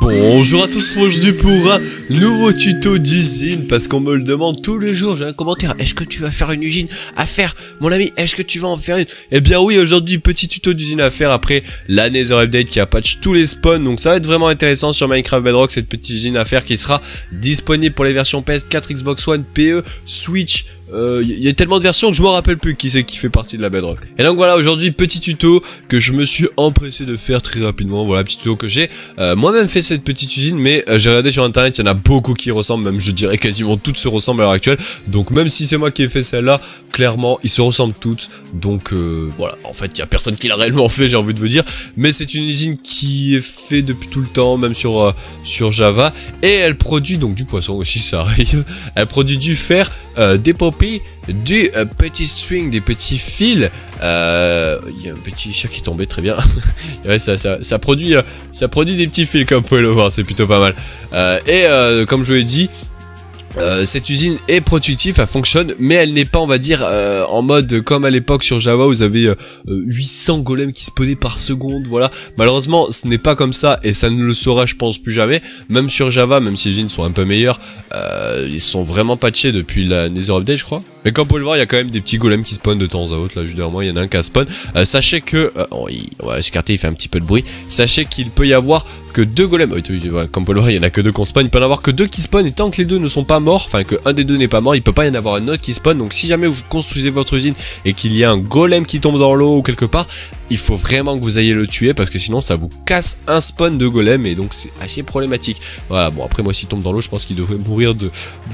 Bonjour à tous, aujourd'hui pour un nouveau tuto d'usine, parce qu'on me le demande tous les jours, j'ai un commentaire, est-ce que tu vas faire une usine à faire, mon ami, est-ce que tu vas en faire une? Eh bien oui, aujourd'hui petit tuto d'usine à faire après la Nether Update qui a patch tous les spawns, donc ça va être vraiment intéressant sur Minecraft Bedrock, cette petite usine à faire qui sera disponible pour les versions PS4, Xbox One, PE, Switch. Il y a tellement de versions que je me rappelle plus qui c'est qui fait partie de la Bedrock. Et donc voilà, aujourd'hui petit tuto que je me suis empressé de faire très rapidement. Voilà, petit tuto que j'ai moi-même fait cette petite usine, mais j'ai regardé sur internet, il y en a beaucoup qui ressemblent, même je dirais quasiment toutes se ressemblent à l'heure actuelle. Donc même si c'est moi qui ai fait celle-là, clairement ils se ressemblent toutes. Donc voilà, en fait il y a personne qui l'a réellement fait, j'ai envie de vous dire. Mais c'est une usine qui est faite depuis tout le temps, même sur Java, et elle produit donc du poisson aussi, ça arrive. Elle produit du fer, des pop, du petit string, des petits fils. Il y a un petit chat qui tombait, très bien. Ouais, ça produit des petits fils, comme vous pouvez le voir, c'est plutôt pas mal. Comme je vous l'ai dit, cette usine est productive, elle fonctionne, mais elle n'est pas, on va dire, en mode comme à l'époque sur Java où vous avez 800 golems qui spawnaient par seconde, voilà. Malheureusement, ce n'est pas comme ça, et ça ne le sera, je pense, plus jamais. Même sur Java, même si les usines sont un peu meilleures, ils sont vraiment patchés depuis la Nether Update, je crois. Mais comme vous pouvez le voir, il y a quand même des petits golems qui spawnent de temps à autre, là, juste derrière moi, il y en a un qui a spawn. Sachez que, on va s'écarter, il fait un petit peu de bruit. Sachez qu'il peut y avoir que 2 golems, comme vous pouvez le voir, il y en a que 2 qu'on spawn, il peut y en avoir que 2 qui spawnent, et tant que les 2 ne sont pas morts, enfin que un des 2 n'est pas mort, il peut pas y en avoir un autre qui spawn. Donc si jamais vous construisez votre usine et qu'il y a un golem qui tombe dans l'eau ou quelque part, il faut vraiment que vous ayez le tuer, parce que sinon ça vous casse un spawn de golem, et donc c'est assez problématique. Voilà, bon après moi s'il tombe dans l'eau, je pense qu'il devrait mourir de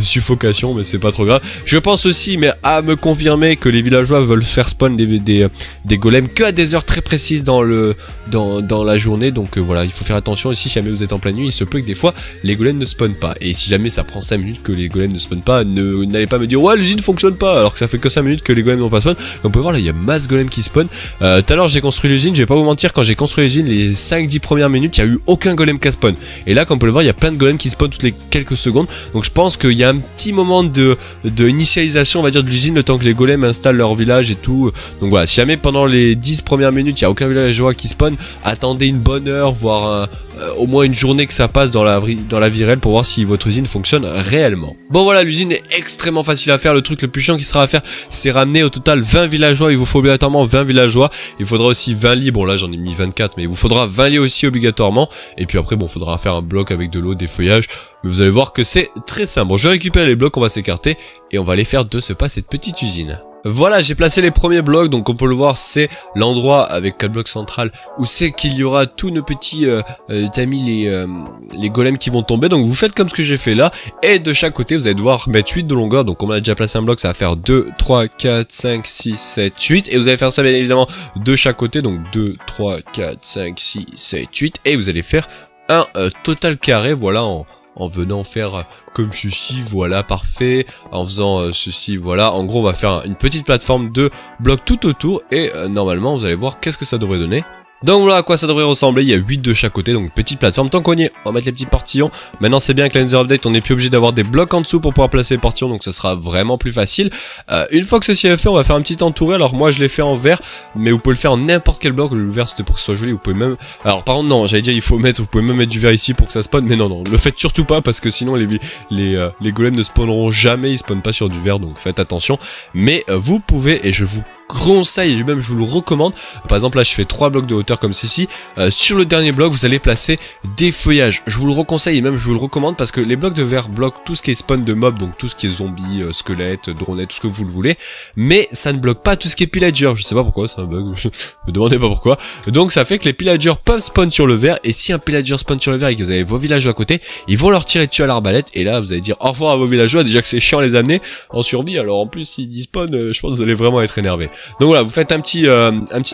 suffocation, mais c'est pas trop grave. Je pense aussi, mais à me confirmer, que les villageois veulent faire spawn des golems que à des heures très précises dans la journée, donc voilà, il faut faire attention. Ici, si jamais vous êtes en pleine nuit, il se peut que des fois les golems ne spawnent pas, et si jamais ça prend 5 minutes que les golems ne spawnent pas, n'allez pas me dire ouais l'usine fonctionne pas, alors que ça fait que 5 minutes que les golems n'ont pas spawn. Comme vous pouvez voir là, il y a masse golems qui spawn. Tout à l'heure j'ai construit l'usine, je vais pas vous mentir, quand j'ai construit l'usine, les 5-10 premières minutes, il y a eu aucun golem qui spawn, et là comme vous pouvez le voir, il y a plein de golems qui spawnent toutes les quelques secondes. Donc je pense qu'il y a un petit moment de initialisation, on va dire, de l'usine, le temps que les golems installent leur village et tout. Donc voilà, si jamais pendant les 10 premières minutes il y a aucun villageois qui spawn, attendez une bonne heure, voire au moins une journée que ça passe dans la vie réelle, pour voir si votre usine fonctionne réellement. Bon voilà, l'usine est extrêmement facile à faire. Le truc le plus chiant qui sera à faire, c'est ramener au total 20 villageois. Il vous faut obligatoirement 20 villageois. Il faudra aussi 20 lits. Bon là j'en ai mis 24, mais il vous faudra 20 lits aussi obligatoirement. Et puis après bon, il faudra faire un bloc avec de l'eau, des feuillages. Mais vous allez voir que c'est très simple. Bon, je vais récupérer les blocs, on va s'écarter et on va aller faire de ce pas cette petite usine. Voilà, j'ai placé les premiers blocs, donc on peut le voir, c'est l'endroit avec 4 blocs central où c'est qu'il y aura tous nos petits amis, les golems qui vont tomber. Donc vous faites comme ce que j'ai fait là, et de chaque côté vous allez devoir mettre 8 de longueur. Donc on a déjà placé un bloc, ça va faire 2, 3, 4, 5, 6, 7, 8, et vous allez faire ça bien évidemment de chaque côté, donc 2, 3, 4, 5, 6, 7, 8, et vous allez faire un total carré, voilà, en venant faire comme ceci, voilà, parfait, en faisant ceci, voilà. En gros on va faire une petite plateforme de blocs tout autour, et normalement vous allez voir qu'est-ce que ça devrait donner. Donc voilà à quoi ça devrait ressembler, il y a 8 de chaque côté, donc une petite plateforme. Tant qu'on y est, on va mettre les petits portillons. Maintenant c'est bien avec la Nether Update, on n'est plus obligé d'avoir des blocs en dessous pour pouvoir placer les portillons, donc ça sera vraiment plus facile. Une fois que ceci est fait, on va faire un petit entouré. Alors moi je l'ai fait en vert, mais vous pouvez le faire en n'importe quel bloc. Le vert c'était pour que ce soit joli, vous pouvez même... Alors par contre non, j'allais dire vous pouvez même mettre du vert ici pour que ça spawn, mais non, le faites surtout pas, parce que sinon les golems ne spawneront jamais, ils spawnent pas sur du vert, donc faites attention. Mais vous pouvez, et je vous conseille, et lui-même je vous le recommande, par exemple là je fais 3 blocs de hauteur comme ceci, sur le dernier bloc vous allez placer des feuillages. Je vous le reconseille, et même je vous le recommande, parce que les blocs de verre bloquent tout ce qui est spawn de mobs, donc tout ce qui est zombies, squelettes, dronettes, tout ce que vous le voulez, mais ça ne bloque pas tout ce qui est pillager. Je sais pas pourquoi, c'est un bug, je me demandez pas pourquoi. Donc ça fait que les pillagers peuvent spawn sur le verre, et si un pillager spawn sur le verre et que vous avez vos villageois à côté, ils vont leur tirer dessus à l'arbalète, et là vous allez dire au revoir à vos villageois. Déjà que c'est chiant à les amener en survie, alors en plus s'ils despawnent, je pense que vous allez vraiment être énervé. Donc voilà, vous faites un petit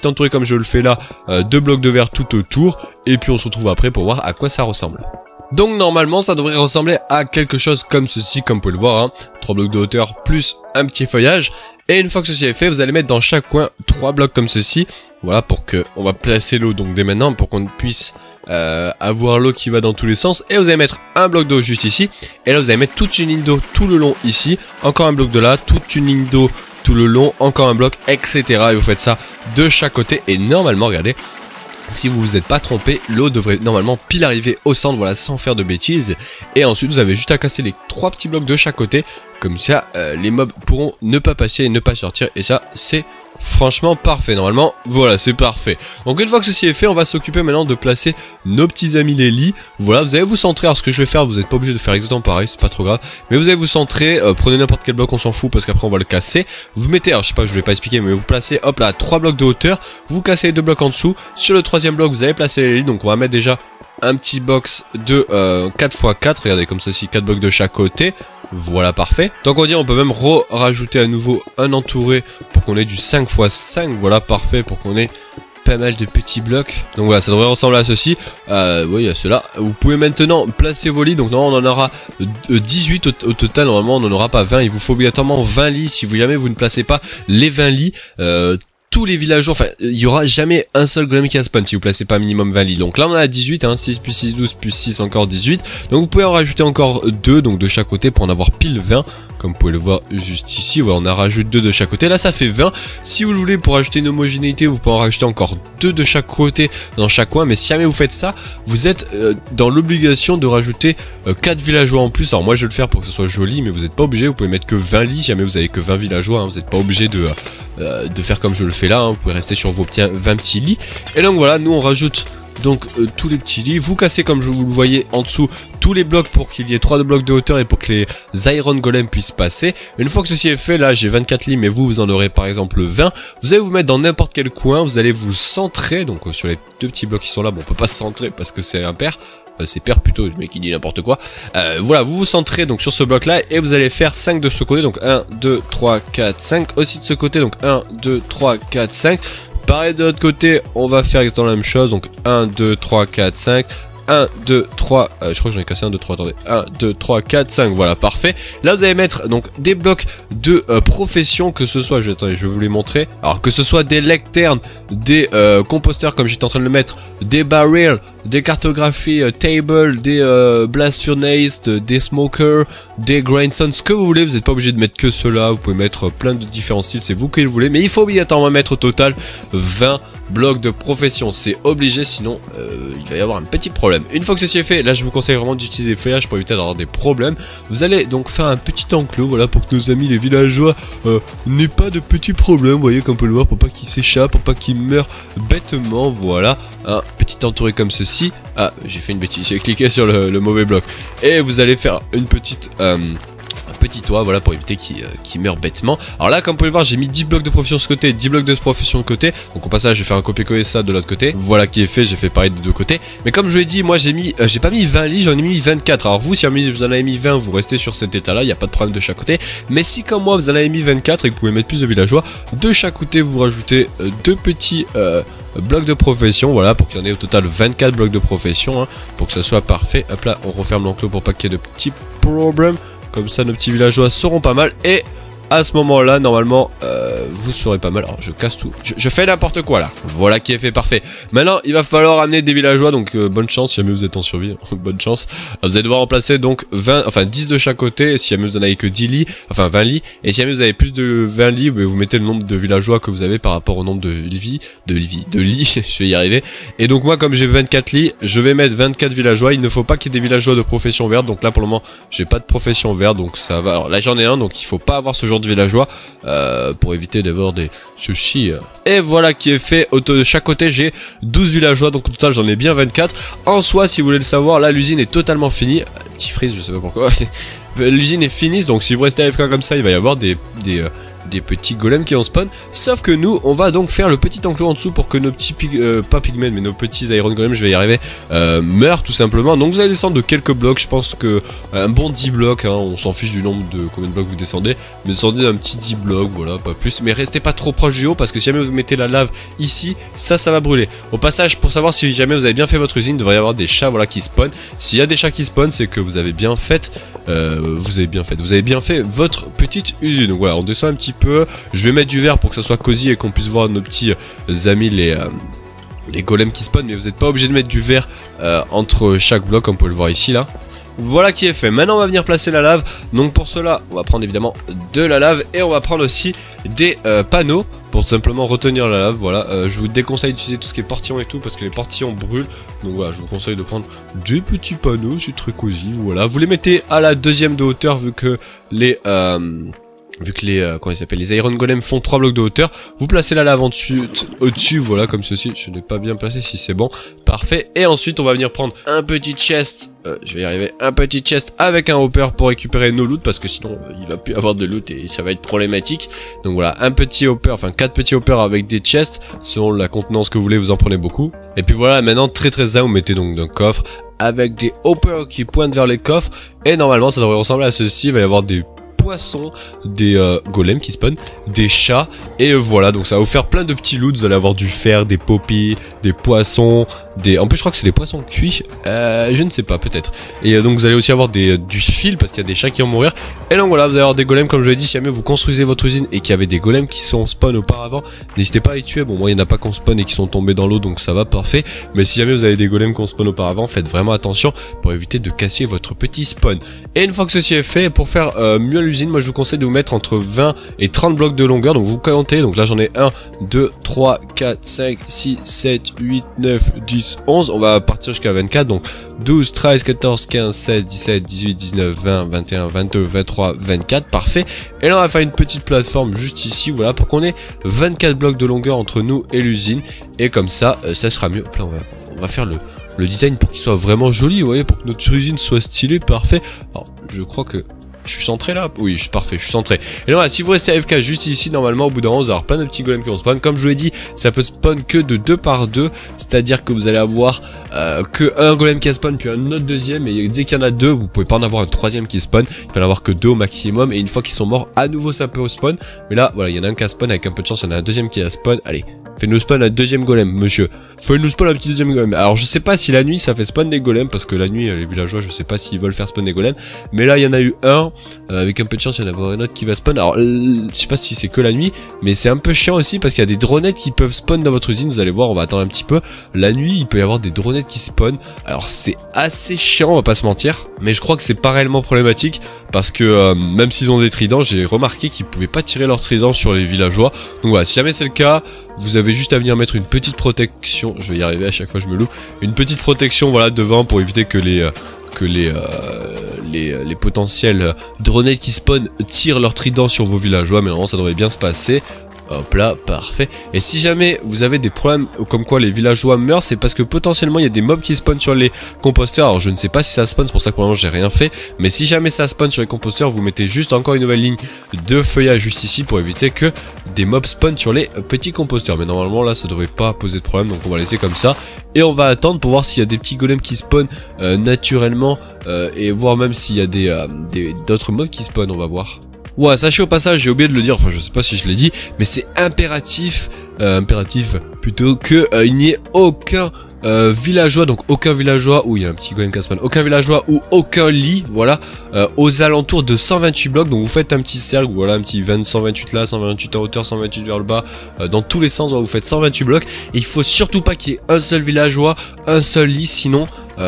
entouré comme je le fais là, 2 blocs de verre tout autour, et puis on se retrouve après pour voir à quoi ça ressemble. Donc normalement ça devrait ressembler à quelque chose comme ceci, comme vous pouvez le voir, hein. 3 blocs de hauteur plus un petit feuillage, et une fois que ceci est fait, vous allez mettre dans chaque coin 3 blocs comme ceci, voilà, pour que on va placer l'eau donc dès maintenant, pour qu'on puisse avoir l'eau qui va dans tous les sens. Et vous allez mettre un bloc d'eau juste ici, et là vous allez mettre toute une ligne d'eau tout le long ici, encore un bloc de là, toute une ligne d'eau tout le long, encore un bloc, etc. Et vous faites ça de chaque côté, et normalement regardez, si vous vous êtes pas trompé, l'eau devrait normalement pile arriver au centre, voilà, sans faire de bêtises. Et ensuite, vous avez juste à casser les 3 petits blocs de chaque côté. Comme ça, les mobs pourront ne pas passer et ne pas sortir. Et ça, c'est franchement parfait. Normalement, voilà, c'est parfait. Donc une fois que ceci est fait, on va s'occuper maintenant de placer nos petits amis les lits. Voilà, vous allez vous centrer. Alors ce que je vais faire, vous n'êtes pas obligé de faire exactement pareil, c'est pas trop grave. Mais vous allez vous centrer, prenez n'importe quel bloc, on s'en fout parce qu'après on va le casser. Vous mettez, alors je sais pas, je vais pas expliquer, mais vous placez, hop là, 3 blocs de hauteur. Vous cassez les 2 blocs en dessous. Sur le 3e bloc, vous allez placer les lits. Donc on va mettre déjà un petit box de 4×4. Regardez comme ceci, 4 blocs de chaque côté. Voilà, parfait. Tant qu'on dit, on peut même rajouter à nouveau un entouré pour qu'on ait du 5×5. Voilà, parfait, pour qu'on ait pas mal de petits blocs. Donc voilà, ça devrait ressembler à ceci. Oui, à cela. Vous pouvez maintenant placer vos lits. Donc normalement, on en aura 18 au total. Normalement, on n'en aura pas 20. Il vous faut obligatoirement 20 lits. Si jamais vous ne placez pas les 20 lits, tous les villageois, enfin, il y aura jamais un seul golem qui a spawn si vous placez pas minimum 20 lits. Donc là, on a 18, hein, 6 plus 6, 12 plus 6, encore 18. Donc vous pouvez en rajouter encore 2, donc de chaque côté pour en avoir pile 20. Comme vous pouvez le voir juste ici, voilà, on a rajouté 2 de chaque côté. Là, ça fait 20. Si vous le voulez, pour ajouter une homogénéité, vous pouvez en rajouter encore 2 de chaque côté dans chaque coin. Mais si jamais vous faites ça, vous êtes dans l'obligation de rajouter 4 villageois en plus. Alors moi, je vais le faire pour que ce soit joli, mais vous n'êtes pas obligé. Vous pouvez mettre que 20 lits si jamais vous avez que 20 villageois. Hein, vous n'êtes pas obligé de faire comme je le fais là. Hein, vous pouvez rester sur vos 20 petits lits. Et donc voilà, nous on rajoute donc tous les petits lits. Vous cassez comme vous le voyez en dessous tous les blocs pour qu'il y ait 3 blocs de hauteur et pour que les Iron Golem puissent passer. Une fois que ceci est fait, là j'ai 24 lits mais vous en aurez par exemple 20. Vous allez vous mettre dans n'importe quel coin, vous allez vous centrer, donc sur les 2 petits blocs qui sont là, bon on peut pas se centrer parce que c'est impair. C'est pair plutôt, le mec qui dit n'importe quoi. Voilà, vous vous centrez donc sur ce bloc là et vous allez faire 5 de ce côté, donc 1, 2, 3, 4, 5. Aussi de ce côté, donc 1, 2, 3, 4, 5. Pareil de l'autre côté, on va faire exactement la même chose, donc 1, 2, 3, 4, 5. 1, 2, 3, je crois que j'en ai cassé 1, 2, 3, attendez, 1, 2, 3, 4, 5, voilà, parfait. Là, vous allez mettre donc des blocs de profession, que ce soit, attendez, je vais vous les montrer. Alors, que ce soit des lecternes, des composteurs, comme j'étais en train de le mettre, des barrels, des cartographies table, des blast furnace, des smokers, des grindstones, ce que vous voulez. Vous n'êtes pas obligé de mettre que cela, vous pouvez mettre plein de différents styles, c'est vous qui le voulez. Mais il faut obligatoirement mettre au total 20 blocs de profession, c'est obligé, sinon il va y avoir un petit problème. Une fois que ceci est fait, là je vous conseille vraiment d'utiliser feuillage pour éviter d'avoir des problèmes. Vous allez donc faire un petit enclos, voilà, pour que nos amis les villageois n'aient pas de petits problèmes, vous voyez, comme on peut le voir, pour pas qu'ils s'échappent, pour pas qu'ils meurent bêtement, voilà. Un petit entouré comme ceci. Ah, j'ai fait une bêtise, j'ai cliqué sur le mauvais bloc. Et vous allez faire une petite... petit toit, voilà, pour éviter qu'il meure bêtement. Alors là, comme vous pouvez le voir, j'ai mis 10 blocs de profession de ce côté, 10 blocs de profession de côté. Donc au passage, je vais faire un copier-coller ça de l'autre côté. Voilà qui est fait, j'ai fait pareil des deux côtés. Mais comme je vous l'ai dit, moi j'ai pas mis 20 lits, j'en ai mis 24. Alors vous, si vous en avez mis 20, vous restez sur cet état-là, il n'y a pas de problème de chaque côté. Mais si comme moi, vous en avez mis 24 et que vous pouvez mettre plus de villageois, de chaque côté, vous rajoutez 2 petits... blocs de profession, voilà, pour qu'il y en ait au total 24 blocs de profession, hein, pour que ça soit parfait. Hop là, on referme l'enclos pour pas qu'il y ait de petits problèmes. Comme ça, nos petits villageois seront pas mal. Et à ce moment-là, normalement, vous serez pas mal. Alors, je casse tout. Je fais n'importe quoi, là. Voilà qui est fait, parfait. Maintenant, il va falloir amener des villageois. Donc, bonne chance, si jamais vous êtes en survie. Bonne chance. Vous allez devoir en placer, donc, 10 de chaque côté. Si jamais vous en avez que 10 lits, enfin 20 lits. Et si jamais vous avez plus de 20 lits, vous mettez le nombre de villageois que vous avez par rapport au nombre de lits. Je vais y arriver. Et donc, moi, comme j'ai 24 lits, je vais mettre 24 villageois. Il ne faut pas qu'il y ait des villageois de profession verte. Donc là, pour le moment, j'ai pas de profession verte. Donc, ça va. Alors là, j'en ai un. Donc, il faut pas avoir ce genre de villageois pour éviter d'avoir des soucis. Et voilà qui est fait. De chaque côté, j'ai 12 villageois. Donc, au total, j'en ai bien 24. En soi, si vous voulez le savoir, là, l'usine est totalement finie. Petit freeze, je sais pas pourquoi. L'usine est finie. Donc, si vous restez AFK comme ça, il va y avoir des petits golems qui vont spawn. Sauf que nous, on va donc faire le petit enclos en dessous pour que nos petits pas pigmen, mais nos petits iron golems, je vais y arriver, meurent tout simplement. Donc vous allez descendre de quelques blocs. Je pense que un bon 10 blocs, hein, on s'en fiche du nombre de combien de blocs vous descendez, mais descendez d'un petit 10 blocs, voilà, pas plus. Mais restez pas trop proche du haut parce que si jamais vous mettez la lave ici, ça va brûler. Au passage, pour savoir si jamais vous avez bien fait votre usine, il devrait y avoir des chats, voilà, qui spawnent. S'il y a des chats qui spawnent, c'est que vous avez bien fait, vous avez bien fait votre petite usine. Donc voilà, on descend un petit peu. Je vais mettre du vert pour que ça soit cosy et qu'on puisse voir nos petits amis les golems qui spawnent, mais vous n'êtes pas obligé de mettre du vert entre chaque bloc, comme on peut le voir ici là. voilà qui est fait. Maintenant on va venir placer la lave. Donc pour cela on va prendre évidemment de la lave et on va prendre aussi des panneaux pour tout simplement retenir la lave. Voilà, je vous déconseille d'utiliser tout ce qui est portillon et tout parce que les portillons brûlent. Donc voilà, je vous conseille de prendre des petits panneaux, c'est très cosy. Voilà, vous les mettez à la deuxième de hauteur vu que les comment ils s'appellent, les Iron Golem font 3 blocs de hauteur, vous placez la lave au-dessus, voilà, comme ceci. Je n'ai pas bien placé, si c'est bon, parfait. Et ensuite on va venir prendre un petit chest, je vais y arriver, un petit chest avec un hopper pour récupérer nos loot, parce que sinon il va plus avoir de loot et ça va être problématique. Donc voilà, un petit hopper, enfin 4 petits hoppers avec des chests, selon la contenance que vous voulez, vous en prenez beaucoup. Et puis voilà, maintenant très simple, vous mettez donc un coffre avec des hoppers qui pointent vers les coffres, et normalement ça devrait ressembler à ceci. Il va y avoir des poissons, des golems qui spawnent, des chats, et voilà, donc ça va vous faire plein de petits loots. Vous allez avoir du fer, des poppies, des poissons, en plus je crois que c'est des poissons cuits, je ne sais pas, peut-être. Et donc vous allez aussi avoir du fil parce qu'il y a des chats qui vont mourir. Et donc voilà, vous allez avoir des golems, comme je l'ai dit. Si jamais vous construisez votre usine et qu'il y avait des golems qui sont spawn auparavant, n'hésitez pas à les tuer. Bon, moi il n'y en a pas qu'on spawn et qui sont tombés dans l'eau, donc ça va, parfait. Mais si jamais vous avez des golems qu'on spawn auparavant, faites vraiment attention pour éviter de casser votre petit spawn. Et une fois que ceci est fait, pour faire mieux l'usine, moi je vous conseille de vous mettre entre 20 et 30 blocs de longueur. Donc vous comptez, donc là j'en ai 1, 2, 3, 4, 5, 6, 7, 8, 9, 10, 11. On va partir jusqu'à 24, donc 12, 13, 14, 15, 16, 17, 18, 19, 20, 21, 22, 23, 24, parfait. Et là on va faire une petite plateforme juste ici, voilà, pour qu'on ait 24 blocs de longueur entre nous et l'usine. Et comme ça, ça sera mieux. Là on va faire le design pour qu'il soit vraiment joli, vous voyez, pour que notre usine soit stylée, parfait. Alors je crois que je suis centré là? Oui, je suis parfait, je suis centré. Et là, voilà, si vous restez AFK juste ici, normalement, au bout d'un moment, vous allez avoir plein de petits golems qui vont spawn. Comme je vous l'ai dit, ça peut spawn que de 2 par 2. C'est-à-dire que vous allez avoir que un golem qui spawn, puis un autre deuxième. Et dès qu'il y en a 2, vous pouvez pas en avoir un troisième qui spawn. Il peut en avoir que 2 au maximum. Et une fois qu'ils sont morts, à nouveau, ça peut spawn. Mais là, voilà, il y en a un qui spawn avec un peu de chance. Il y en a un deuxième qui a spawn. Allez, faites-nous spawn un deuxième golem, monsieur. Faites-nous spawn un petit deuxième golem. Alors, je sais pas si la nuit, ça fait spawn des golems. Parce que la nuit, les villageois, je sais pas s'ils veulent faire spawn des golems. Mais là, il y en a eu un. Avec un peu de chance, il y en a un autre qui va spawn. Alors, je sais pas si c'est que la nuit, mais c'est un peu chiant aussi parce qu'il y a des dronettes qui peuvent spawn dans votre usine. Vous allez voir, on va attendre un petit peu. La nuit, il peut y avoir des dronettes qui spawn. Alors, c'est assez chiant, on va pas se mentir. Mais je crois que c'est pas réellement problématique parce que même s'ils ont des tridents, j'ai remarqué qu'ils pouvaient pas tirer leurs tridents sur les villageois. Donc voilà, si jamais c'est le cas, vous avez juste à venir mettre une petite protection. Je vais y arriver, à chaque fois je me loupe. Une petite protection, voilà, devant pour éviter que les potentiels dronettes qui spawnent tirent leur trident sur vos villageois. Mais normalement ça devrait bien se passer. Hop là, parfait. Et si jamais vous avez des problèmes comme quoi les villageois meurent, c'est parce que potentiellement il y a des mobs qui spawnent sur les composteurs. Alors je ne sais pas si ça spawn, c'est pour ça que pour l'instant j'ai rien fait. Mais si jamais ça spawn sur les composteurs, vous mettez juste encore une nouvelle ligne de feuillage juste ici pour éviter que des mobs spawnent sur les petits composteurs. Mais normalement là ça devrait pas poser de problème, donc on va laisser comme ça. Et on va attendre pour voir s'il y a des petits golems qui spawnent naturellement et voir même s'il y a d'autres mobs qui spawnent, on va voir. Ouais, sachez au passage, j'ai oublié de le dire, enfin je sais pas si je l'ai dit, mais c'est impératif plutôt que il n'y ait aucun villageois, donc aucun villageois où il y a un petit golem caspan, aucun villageois ou aucun lit, voilà, aux alentours de 128 blocs. Donc vous faites un petit cercle, voilà, un petit 128 là, 128 en hauteur, 128 vers le bas, dans tous les sens, vous faites 128 blocs. Et il faut surtout pas qu'il y ait un seul villageois, un seul lit, sinon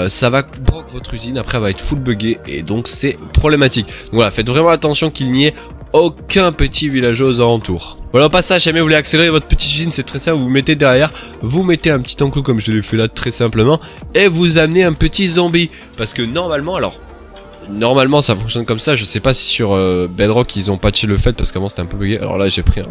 ça va broc votre usine, après elle va être full buggée et donc c'est problématique. Donc voilà, faites vraiment attention qu'il n'y ait aucun petit villageois aux alentours. Voilà, au passage, si jamais vous voulez accélérer votre petite usine, c'est très simple, vous mettez derrière, vous mettez un petit enclos comme je l'ai fait là très simplement, et vous amenez un petit zombie. Parce que normalement ça fonctionne comme ça. Je sais pas si sur Bedrock ils ont patché le fait parce qu'avant c'était un peu bugué. Alors là j'ai pris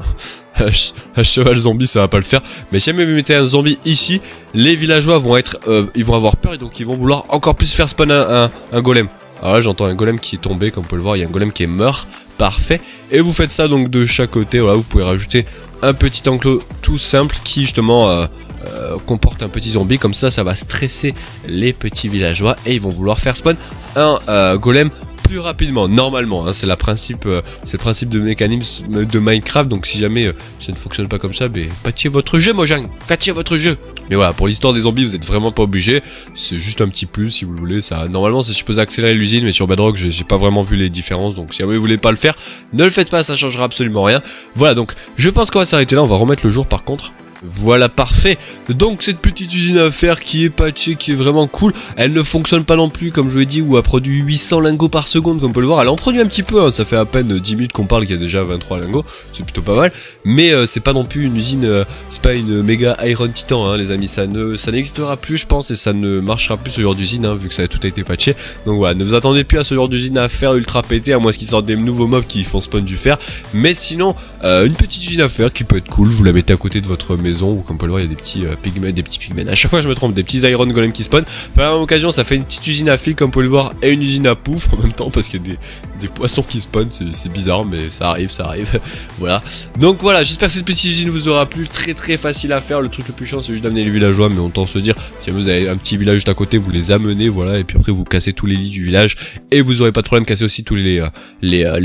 un cheval zombie, ça va pas le faire. Mais si jamais vous mettez un zombie ici, les villageois vont être ils vont avoir peur et donc ils vont vouloir encore plus faire spawn un golem. Alors là j'entends un golem qui est tombé, comme vous pouvez le voir, il y a un golem qui est mort. Parfait. Et vous faites ça donc de chaque côté. Voilà, vous pouvez rajouter un petit enclos tout simple qui justement comporte un petit zombie. Comme ça va stresser les petits villageois et ils vont vouloir faire spawn un golem plus rapidement, normalement, hein, c'est le principe de mécanisme de Minecraft. Donc si jamais ça ne fonctionne pas comme ça, ben pâtiez votre jeu, Mojang, pâtiez votre jeu. Mais voilà, pour l'histoire des zombies, vous êtes vraiment pas obligé, c'est juste un petit plus si vous le voulez. Ça, normalement, c'est supposé accélérer l'usine, mais sur Bedrock, j'ai pas vraiment vu les différences. Donc si jamais vous voulez pas le faire, ne le faites pas, ça changera absolument rien. Voilà, donc je pense qu'on va s'arrêter là. On va remettre le jour par contre. Voilà, parfait. Donc cette petite usine à faire qui est patchée, qui est vraiment cool. Elle ne fonctionne pas non plus, comme je vous l'ai dit, où elle produit 800 lingots par seconde, comme on peut le voir. Elle en produit un petit peu, hein. Ça fait à peine 10 minutes qu'on parle qu'il y a déjà 23 lingots. C'est plutôt pas mal. Mais c'est pas non plus une usine, c'est pas une méga Iron Titan, hein, les amis. Ça n'existera plus, je pense, et ça ne marchera plus ce genre d'usine, hein, vu que ça a tout été patché. Donc voilà, ne vous attendez plus à ce genre d'usine à faire ultra pété, à moins qu'ils sortent des nouveaux mobs qui font spawn du fer. Mais sinon, une petite usine à faire qui peut être cool. Vous la mettez à côté de votre maison, ou comme on peut le voir, il y a des petits pigmen. À chaque fois je me trompe, des petits iron golem qui spawn. Par la même occasion, ça fait une petite usine à fil, comme vous pouvez le voir, et une usine à pouf en même temps, parce qu'il y a des poissons qui spawnent. C'est bizarre, mais ça arrive. Voilà. Donc voilà, j'espère que cette petite usine vous aura plu. Très facile à faire. Le truc le plus chiant, c'est juste d'amener les villageois, mais on tend se dire, si vous avez un petit village juste à côté, vous les amenez, voilà, et puis après vous cassez tous les lits du village, et vous aurez pas de problème. Casser aussi tous les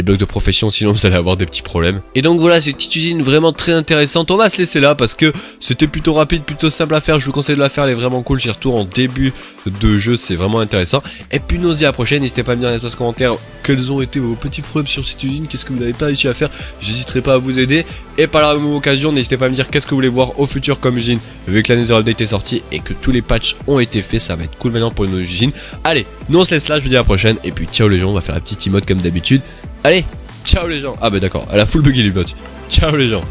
blocs de profession, sinon vous allez avoir des petits problèmes. Et donc voilà, cette petite usine vraiment très intéressante. On va se laisser là parce que c'était plutôt rapide, plutôt simple à faire. Je vous conseille de la faire, elle est vraiment cool, surtout en début de jeu, c'est vraiment intéressant. Et puis nous on se dit à la prochaine. N'hésitez pas à me dire dans l'espace commentaire quels ont été vos petits problèmes sur cette usine, qu'est-ce que vous n'avez pas réussi à faire. J'hésiterai pas à vous aider. Et par la même occasion, n'hésitez pas à me dire qu'est-ce que vous voulez voir au futur comme usine, vu que la Nether Update est sortie et que tous les patchs ont été faits. Ça va être cool maintenant pour une usine. Allez, nous on se laisse là, je vous dis à la prochaine. Et puis ciao les gens, on va faire un petit emote comme d'habitude. Allez, ciao les gens. Ah bah d'accord, elle a full buggy les bots. Ciao les gens.